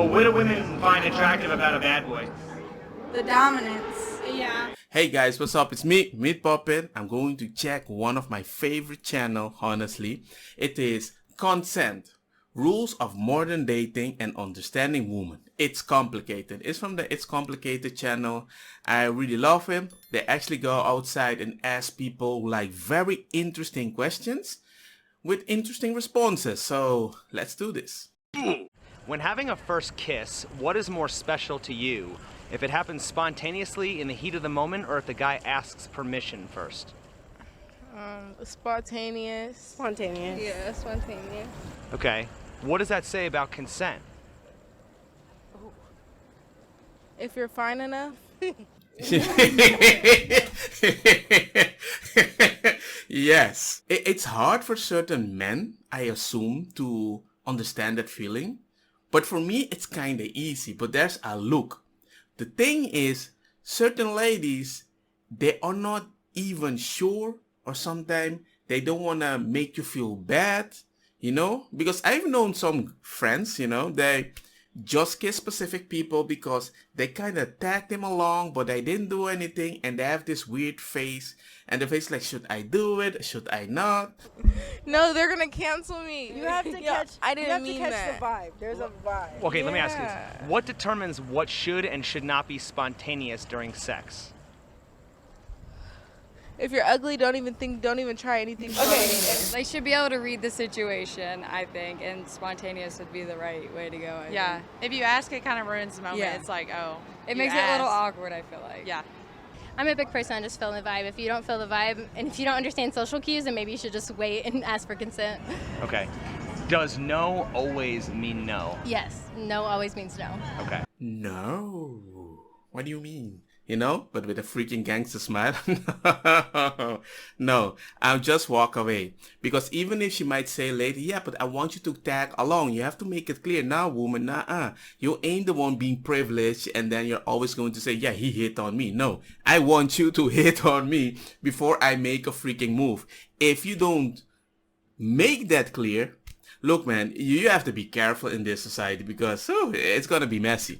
what do women find attractive about a bad boy? The dominance. Yeah. Hey guys, what's up? It's me, Meat Puppet. I'm going to check one of my favorite channel, honestly. It is Consent, Rules of Modern Dating and Understanding Women. It's complicated. It's from the It's Complicated channel. I really love him. They actually go outside and ask people like very interesting questions with interesting responses. So let's do this. When having a first kiss, what is more special to you? If it happens spontaneously in the heat of the moment, or if the guy asks permission first? Spontaneous. Spontaneous. Yeah, spontaneous. Okay. What does that say about consent? If you're fine enough. Yes. It's hard for certain men, I assume, to understand that feeling. But for me, it's kind of easy. But there's a look. The thing is, certain ladies, they are not even sure, or sometimes they don't want to make you feel bad, you know? Because I've known some friends, you know, they just kiss specific people because they kind of tagged them along, but they didn't do anything, and they have this weird face, and the face like, should I do it? Should I not? No, they're gonna cancel me. You have to catch. I didn't you have mean to catch that. the vibe. There's a vibe. Okay, let me ask you Yeah. this. What determines what should and should not be spontaneous during sex? If you're ugly, don't even try anything. Okay, they should be able to read the situation, I think, and spontaneous would be the right way to go. I Yeah, think. if you ask, it kind of ruins the moment. Yeah. It's like, oh, It you makes it a little asked. awkward, I feel like. Yeah. I'm a big person on just feeling the vibe. If you don't feel the vibe, and if you don't understand social cues, then maybe you should just wait and ask for consent. Okay. Does no always mean no? Yes, no always means no. Okay. No. What do you mean? You know, but with a freaking gangster smile. No, I'll just walk away. Because even if she might say later, yeah, but I want you to tag along. You have to make it clear. Now, woman, you ain't the one being privileged and then you're always going to say, yeah, he hit on me. No, I want you to hit on me before I make a freaking move. If you don't make that clear, look, man, you have to be careful in this society because it's going to be messy.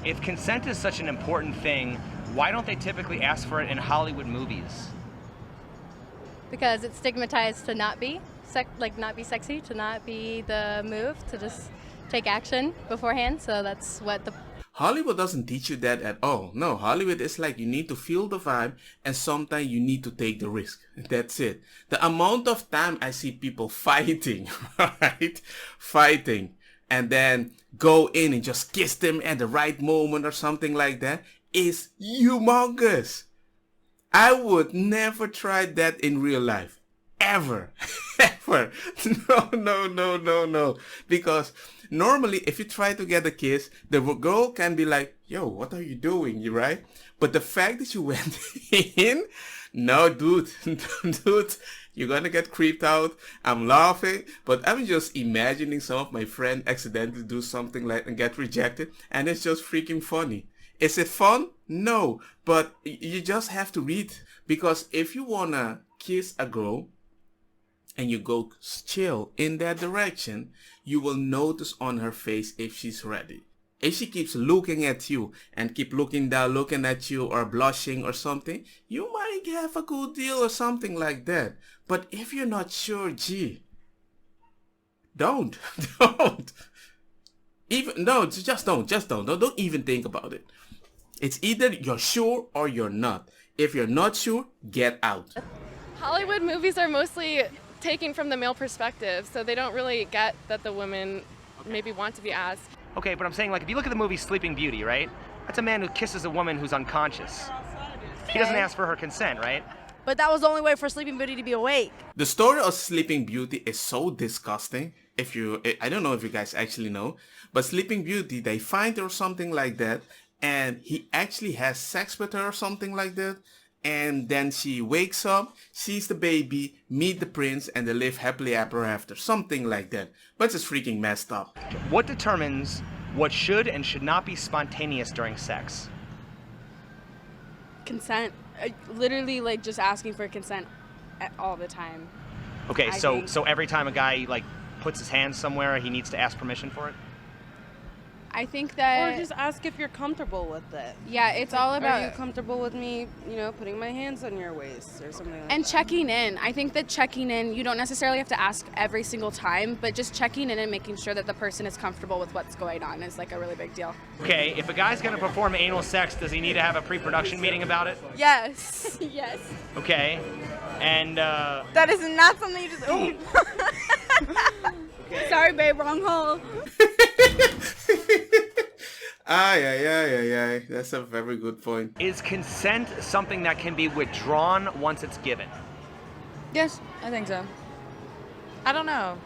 If consent is such an important thing, why don't they typically ask for it in Hollywood movies? Because it's stigmatized to not be not be sexy, to not be the move, to just take action beforehand. So that's what the Hollywood doesn't teach you that at all. No, Hollywood is like you need to feel the vibe and sometimes you need to take the risk. That's it. The amount of time I see people fighting, right? Fighting and then go in and just kiss them at the right moment or something like that is humongous. I would never try that in real life. Ever. Ever. No. Because normally if you try to get a kiss, the girl can be like, yo, what are you doing? You right? But the fact that you went in, no, dude, dude, you're gonna get creeped out. I'm laughing, but I'm just imagining some of my friends accidentally do something like and get rejected, and it's just freaking funny. Is it fun? No, but you just have to read, because if you wanna kiss a girl and you go chill in that direction, you will notice on her face if she's ready. If she keeps looking at you and keep looking down, looking at you or blushing or something, you might have a good deal or something like that. But if you're not sure, gee, don't. Just don't. Don't even think about it. It's either you're sure or you're not. If you're not sure, get out. Hollywood movies are mostly taken from the male perspective, so they don't really get that the women maybe want to be asked. Okay, but I'm saying, like, if you look at the movie Sleeping Beauty, right? That's a man who kisses a woman who's unconscious. He doesn't ask for her consent, right? But that was the only way for Sleeping Beauty to be awake. The story of Sleeping Beauty is so disgusting. I don't know if you guys actually know, but Sleeping Beauty, they find her or something like that, and he actually has sex with her or something like that. And then she wakes up, sees the baby, meet the prince, and they live happily ever after. Something like that. But it's freaking messed up. What determines what should and should not be spontaneous during sex? Consent. Literally, like, just asking for consent all the time. Okay, I so think- so every time a guy, like, puts his hands somewhere, he needs to ask permission for it? I think Or that just ask if you're comfortable with it. yeah, it's all Are about you comfortable with me, putting my hands on your waist or something like and that? checking in. I think that checking in, you don't necessarily have to ask every single time, but just checking in and making sure that the person is comfortable with what's going on is like a really big deal. Okay, if a guy's gonna perform anal sex, does he need to have a pre-production meeting about it? Yes. Yes. Okay, and That is not something you just. Oh. Sorry, babe. Wrong hole. Ay. That's a very good point. is consent something that can be withdrawn once it's given? Yes, I think so. I don't know.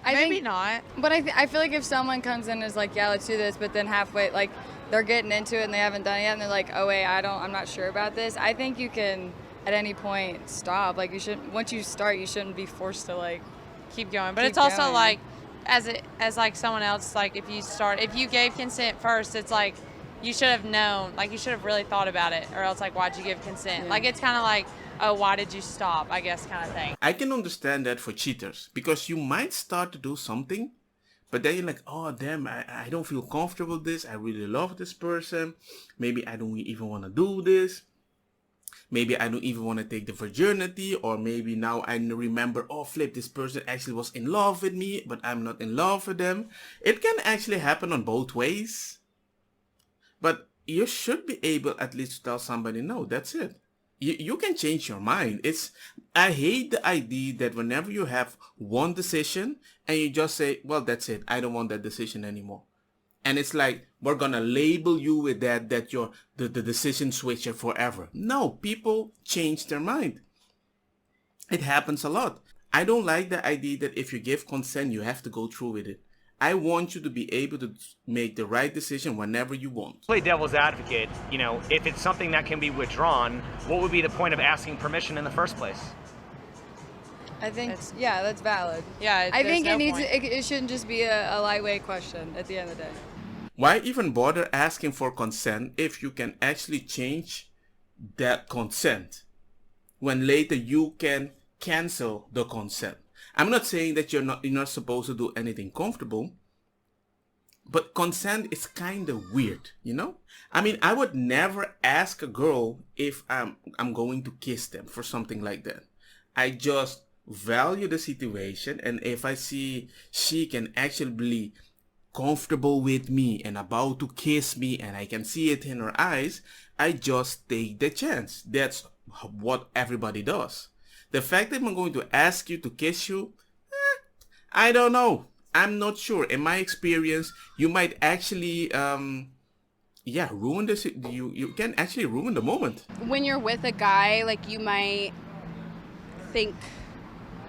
I Maybe think, not. But I feel like if someone comes in and is like, yeah, let's do this, but then halfway, like, they're getting into it and they haven't done it yet, and they're like, oh wait, I'm not sure about this. I think you can, at any point, stop. Like, you shouldn't. Once you start, you shouldn't be forced to like Keep going. But Keep it's also going. like, as like someone else, like if you gave consent first, it's like you should have known, like you should have really thought about it, or else like why'd you give consent? Yeah. Like it's kind of like, oh, why did you stop? I guess kind of thing. I can understand that for cheaters because you might start to do something, but then you're like, oh damn, I don't feel comfortable with this. I really love this person. Maybe I don't even want to do this. Maybe I don't even want to take the virginity, or maybe now I remember, oh flip, this person actually was in love with me, but I'm not in love with them. It can actually happen on both ways. But you should be able at least to tell somebody, no, that's it. You can change your mind. I hate the idea that whenever you have one decision and you just say, well, that's it. I don't want that decision anymore. And it's like, we're going to label you with that you're the decision switcher forever. No, people change their mind. It happens a lot. I don't like the idea that if you give consent, you have to go through with it. I want you to be able to make the right decision whenever you want. Play devil's advocate, if it's something that can be withdrawn, what would be the point of asking permission in the first place? I think, yeah, that's valid. Yeah, I there's think no it needs. point. It shouldn't just be a lightweight question at the end of the day. Why even bother asking for consent if you can actually change that consent when later you can cancel the consent? I'm not saying that you're not supposed to do anything comfortable, but consent is kind of weird, I mean, I would never ask a girl if I'm going to kiss them for something like that. I just value the situation, and if I see she can actually be comfortable with me and about to kiss me and I can see it in her eyes, I just take the chance. That's what everybody does. The fact that I'm going to ask you to kiss you, I don't know. I'm not sure. In my experience, you might actually, ruin this. You can actually ruin the moment. When you're with a guy, like you might think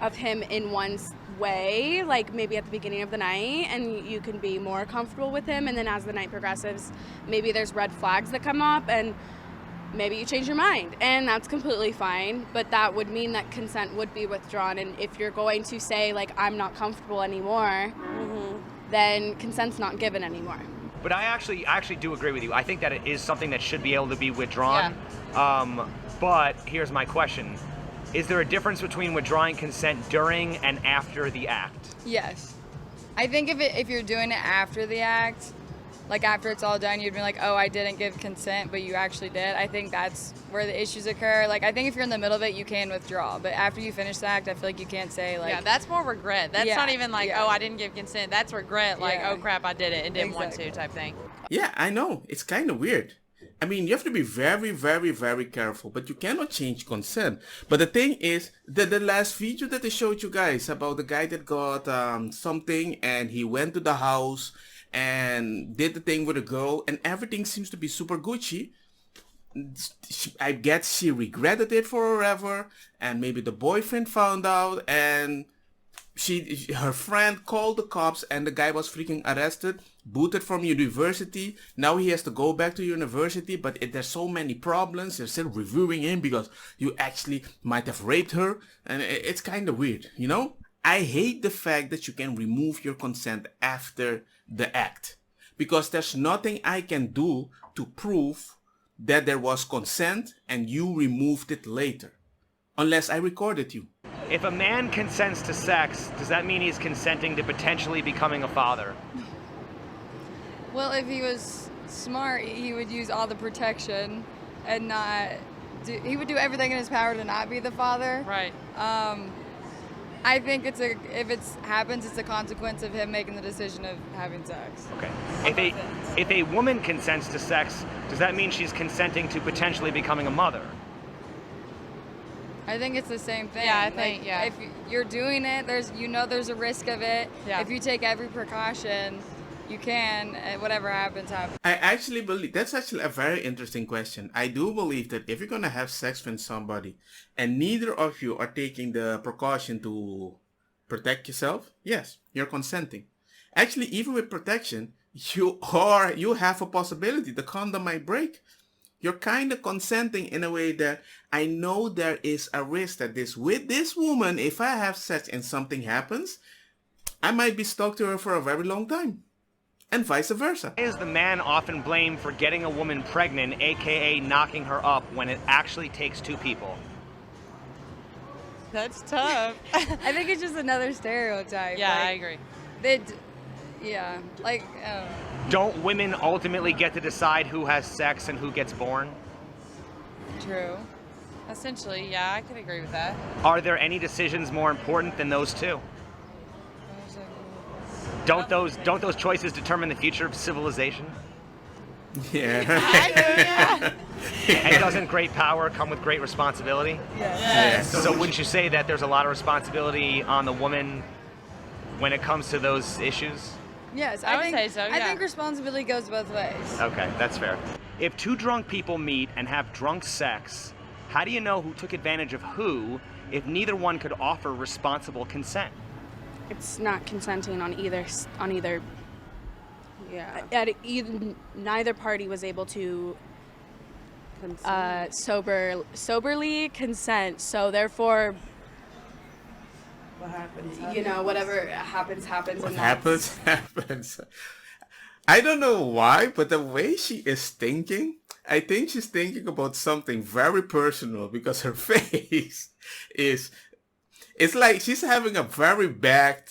of him in one way, like maybe at the beginning of the night, and you can be more comfortable with him, and then as the night progresses, maybe there's red flags that come up and maybe you change your mind, and that's completely fine, but that would mean that consent would be withdrawn. And if you're going to say like I'm not comfortable anymore, then consent's not given anymore. But I actually do agree with you. I think that it is something that should be able to be withdrawn. But here's my question. Is there a difference between withdrawing consent during and after the act? Yes, I think if you're doing it after the act, like after it's all done, you'd be like, oh, I didn't give consent, but you actually did. I think that's where the issues occur. Like, I think if you're in the middle of it, you can withdraw. But after you finish the act, I feel like you can't say, like... Yeah, that's more regret. That's Yeah, not even like, yeah. oh, I didn't give consent. That's regret, like, Yeah. oh, crap, I did it and didn't want Exactly. to type thing. Yeah, I know. It's kind of weird. I mean, you have to be very, very, very careful, but you cannot change consent. But the thing is, the last video that I showed you guys about the guy that got something and he went to the house and did the thing with a girl and everything seems to be super Gucci. I guess she regretted it forever, and maybe the boyfriend found out, and her friend called the cops, and the guy was freaking arrested, booted from university. Now he has to go back to university, but there's so many problems. They're still reviewing him because you actually might have raped her, and it's kind of weird, I hate the fact that you can remove your consent after the act, because there's nothing I can do to prove that there was consent and you removed it later, unless I recorded you. If a man consents to sex, does that mean he's consenting to potentially becoming a father? Well, if he was smart, he would use all the protection and not he would do everything in his power to not be the father. Right. I think if it happens, it's a consequence of him making the decision of having sex. Okay. If a woman consents to sex, does that mean she's consenting to potentially becoming a mother? I think it's the same thing. Yeah, I think, like, yeah. If you're doing it, there's a risk of it. Yeah. If you take every precaution, you can. Whatever happens, happens. I actually believe that's actually a very interesting question. I do believe that if you're gonna have sex with somebody and neither of you are taking the precaution to protect yourself, yes, you're consenting. Actually, even with protection, you have a possibility the condom might break. You're kind of consenting in a way that I know there is a risk that with this woman, if I have sex and something happens, I might be stuck to her for a very long time. And vice versa. Why is the man often blamed for getting a woman pregnant, aka knocking her up, when it actually takes two people? That's tough. I think it's just another stereotype. Yeah, like, I agree. Yeah, like. Don't women ultimately get to decide who has sex and who gets born? True. Essentially, yeah, I could agree with that. Are there any decisions more important than those two? Don't those choices determine the future of civilization? Yeah. And doesn't great power come with great responsibility? Yes. So wouldn't you say that there's a lot of responsibility on the woman when it comes to those issues? Yes, I would say so, I yeah. think responsibility goes both ways. Okay, that's fair. If two drunk people meet and have drunk sex, how do you know who took advantage of who if neither one could offer responsible consent? It's not consenting on either. Yeah. Neither party was able to soberly consent. So therefore, What happens? whatever happens. What and happens. I don't know why, but the way she is thinking, I think she's thinking about something very personal because her face it's like she's having a very bad,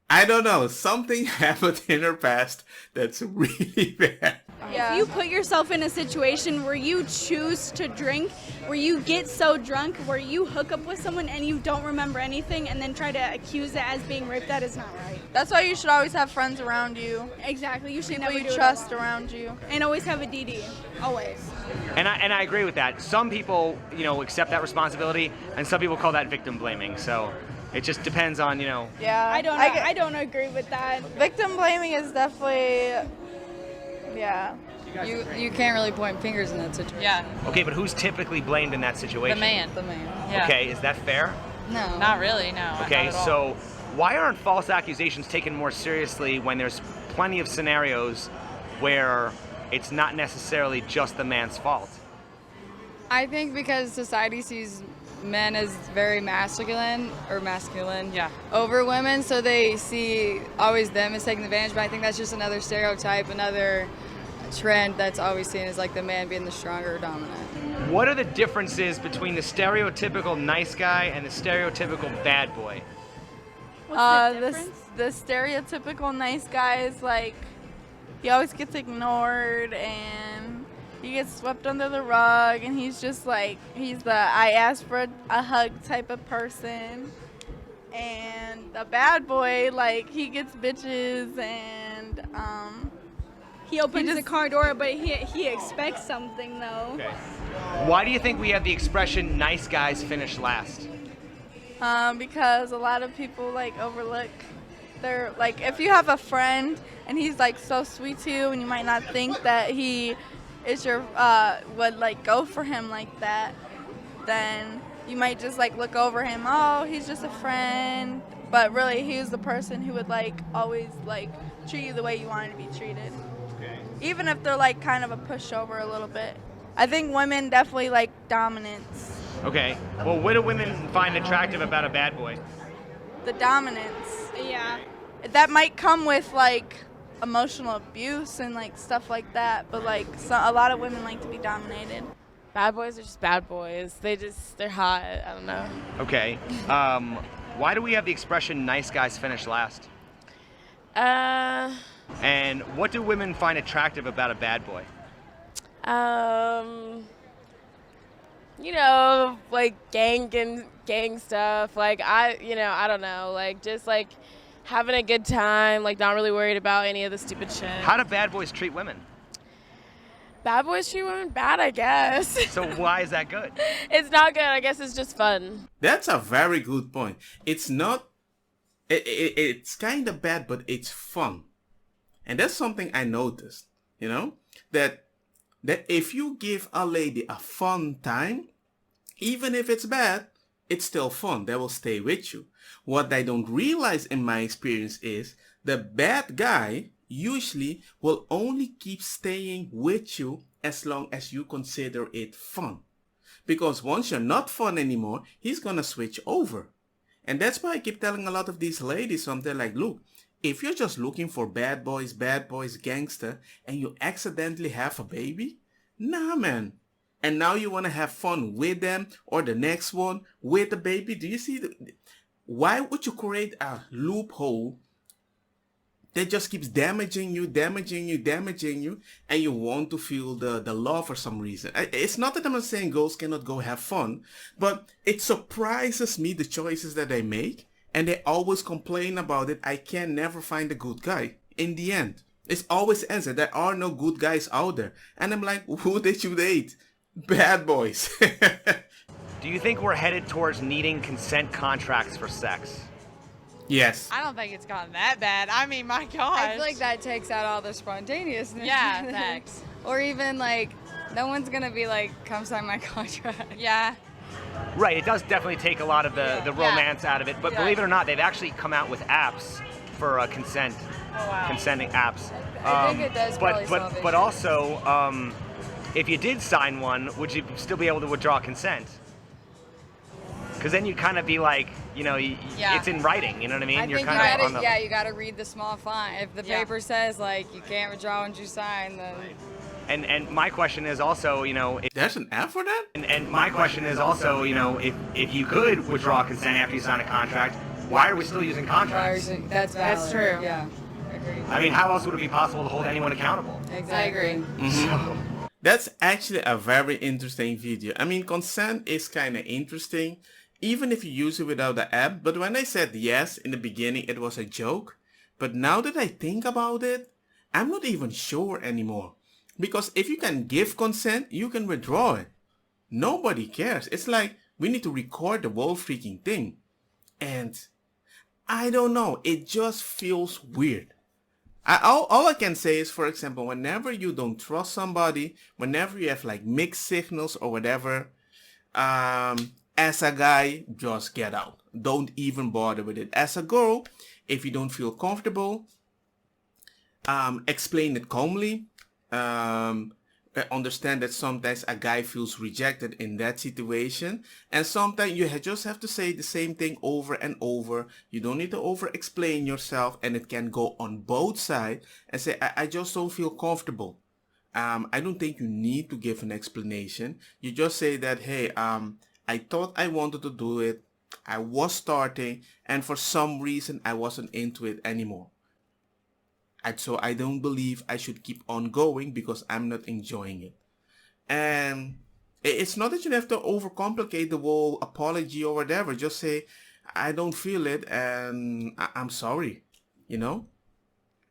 I don't know, something happened in her past that's really bad. If you put yourself in a situation where you choose to drink, where you get so drunk, where you hook up with someone and you don't remember anything and then try to accuse it as being rape, that is not right. That's why you should always have friends around you. Exactly. You should People never you do it trust alone. around you. And always have a DD. Always. And I agree with that. Some people, accept that responsibility, and some people call that victim blaming. So it just depends on, Yeah. I don't agree with that. Victim blaming is definitely, yeah. You can't really point fingers in that situation. Yeah, Okay, but who's typically blamed in that situation? the man. The man. Yeah. Okay, is that fair? No. Not really, no. Okay, not at all. so why aren't false accusations taken more seriously when there's plenty of scenarios where it's not necessarily just the man's fault? I think because society sees men as very masculine Yeah. over women, so they see always them as taking advantage. But I think that's just another stereotype, another trend that's always seen as like the man being the stronger or dominant. What are the differences between the stereotypical nice guy and the stereotypical bad boy? The stereotypical nice guy is like, he always gets ignored and he gets swept under the rug, and he's just like, he's the I asked for a hug type of person. And the bad boy, like, he gets bitches and He opens just- the car door, but he expects something though. Okay. Why do you think we have the expression nice guys finish last? because a lot of people like overlook their, like, if you have a friend and he's like so sweet to you and you might not think that he is your would like go for him like that, then you might just like look over him, oh, he's just a friend, but really he's the person who would like always like treat you the way you wanted to be treated. Okay. Even if they're like kind of a pushover a little bit. I think women definitely like dominance. Okay. Well, what do women find attractive about a bad boy? The dominance. Yeah. That might come with like emotional abuse and like stuff like that, but like a lot of women like to be dominated. Bad boys are just bad boys. They're hot. I don't know. Okay. Why do we have the expression nice guys finish last? And what do women find attractive about a bad boy? You know, like gang stuff. Like I don't know. Like just like having a good time. Like not really worried about any of the stupid shit. How do bad boys treat women? Bad boys treat women bad, I guess. So why is that good? It's not good. I guess it's just fun. That's a very good point. It's not, it's kind of bad, but it's fun. And that's something I noticed, you know, that if you give a lady a fun time, even if it's bad, it's still fun. They will stay with you. What I don't realize in my experience is the bad guy usually will only keep staying with you as long as you consider it fun. Because once you're not fun anymore, he's gonna switch over. And that's why I keep telling a lot of these ladies something like, look, if you're just looking for bad boys, gangster, and you accidentally have a baby, nah, man. And now you want to have fun with them or the next one with the baby. Do you see? Why would you create a loophole that just keeps damaging you, and you want to feel the love for some reason? It's not that I'm not saying girls cannot go have fun, but it surprises me the choices that they make. And they always complain about it. I can never find a good guy. In the end, it's always ends that there are no good guys out there. And I'm like, who did you date? Bad boys. Do you think we're headed towards needing consent contracts for sex? Yes. I don't think it's gotten that bad. I mean, my gosh. I feel like that takes out all the spontaneousness. Yeah, thanks. Or even like, no one's gonna be like, come sign my contract. Yeah. Right, it does definitely take a lot of the romance out of it, but believe it or not, they've actually come out with apps for consenting apps. I think it does probably solve but issues. also, if you did sign one, would you still be able to withdraw consent? Because then you'd kind of be like, you know, it's in writing, you know what I mean? I You're think kind of on the... you gotta read the small font. If the paper says like you can't withdraw once you sign, then. And my question is also, you know... There's an app for that? And my question is also, you know, if you could withdraw consent after you sign a contract, why are we still using contracts? That's valid. That's true. Yeah, agreed. I mean, how else would it be possible to hold anyone accountable? Exactly. That's actually a very interesting video. I mean, consent is kind of interesting, even if you use it without the app. But when I said yes in the beginning, it was a joke. But now that I think about it, I'm not even sure anymore. Because if you can give consent, you can withdraw it. Nobody cares. It's like we need to record the whole freaking thing. And I don't know. It just feels weird. All I can say is, for example, whenever you don't trust somebody, whenever you have like mixed signals or whatever, as a guy, just get out. Don't even bother with it. As a girl, if you don't feel comfortable, explain it calmly. Understand that sometimes a guy feels rejected in that situation, and sometimes you just have to say the same thing over and over. You don't need to over explain yourself, and it can go on both sides and say, I just don't feel comfortable. I don't think you need to give an explanation. You just say that, hey, I thought I wanted to do it. I was starting, and for some reason I wasn't into it anymore. And so I don't believe I should keep on going because I'm not enjoying it. And it's not that you have to overcomplicate the whole apology or whatever. Just say, I don't feel it and I'm sorry, you know?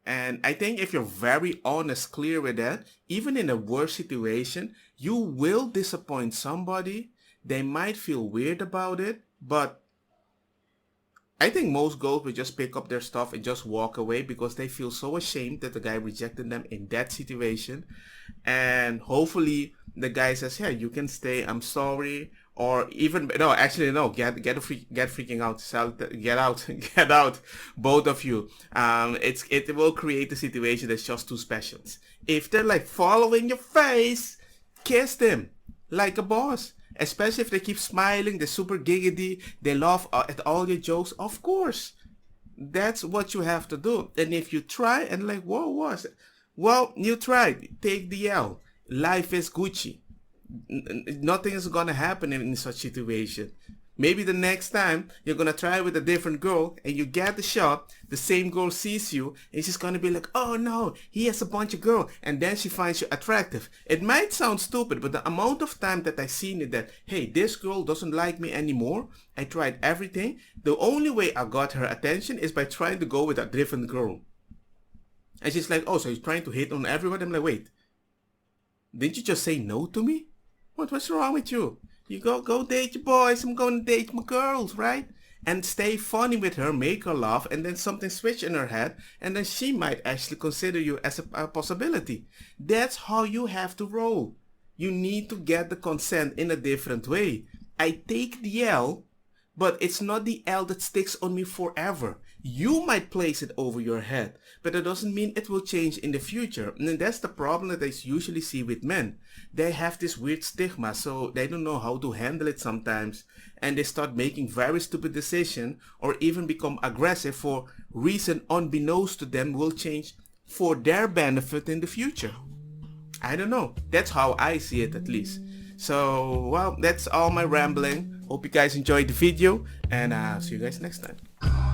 And I think if you're very honest, clear with that, even in a worse situation, you will disappoint somebody. They might feel weird about it, but I think most girls will just pick up their stuff and just walk away because they feel so ashamed that the guy rejected them in that situation. And hopefully the guy says, yeah, you can stay, I'm sorry. Or even, no, actually, no, get freaking out, get out, both of you. It will create a situation that's just too special. If they're like following your face, kiss them like a boss. Especially if they keep smiling, they're super giggity, they laugh at all your jokes. Of course, that's what you have to do. And if you try and like, whoa, was it? Well, you tried. Take the L. Life is Gucci. Nothing is gonna happen in such situation. Maybe the next time you're gonna try with a different girl and you get the shot, the same girl sees you and she's gonna be like, oh no, he has a bunch of girls, and then she finds you attractive. It might sound stupid, but the amount of time that I've seen it that, hey, this girl doesn't like me anymore, I tried everything, the only way I got her attention is by trying to go with a different girl. And she's like, oh, so you're trying to hit on everyone? I'm like, wait, didn't you just say no to me? What's wrong with you? You go date your boys, I'm going to date my girls, right? And stay funny with her, make her laugh, and then something switch in her head, and then she might actually consider you as a possibility. That's how you have to roll. You need to get the consent in a different way. I take the L, but it's not the L that sticks on me forever. You might place it over your head, but it doesn't mean it will change in the future. And that's the problem that I usually see with men. They have this weird stigma, so they don't know how to handle it sometimes. And they start making very stupid decisions or even become aggressive for reason unbeknownst to them will change for their benefit in the future. I don't know. That's how I see it at least. So, well, that's all my rambling. Hope you guys enjoyed the video, and I'll see you guys next time.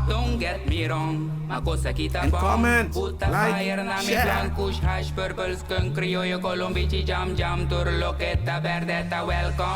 Don't get me wrong, ma cosa kita And comment, butta like, fire na mi share. blancush, hash, purple, skunk, criollo, colombici, jam, jam, turloqueta, verdetta, welcome.